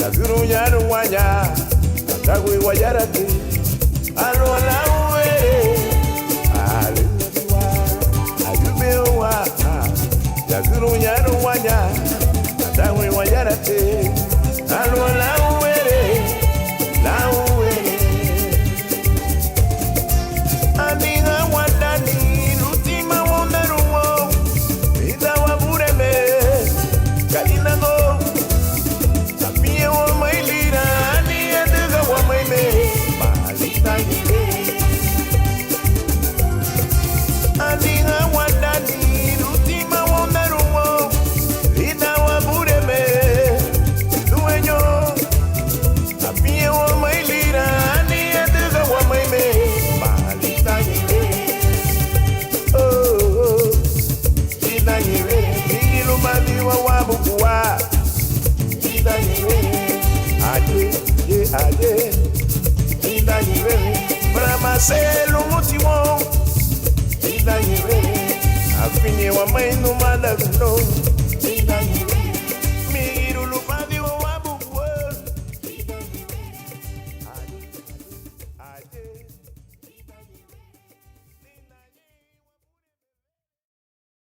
Yaguruñaru guaya, Atagui guayarate, Alola uere, Alewa, Ayubewa, Yaguruñaru guaya, Atagui guayarate, Alola uere, la uere. Amiga wadani, lutima wondaruwo, Ida wabureme, Kalina go. Aye, ida yere, brama se lo motivo, ida yere, afini wa mai no malaguno.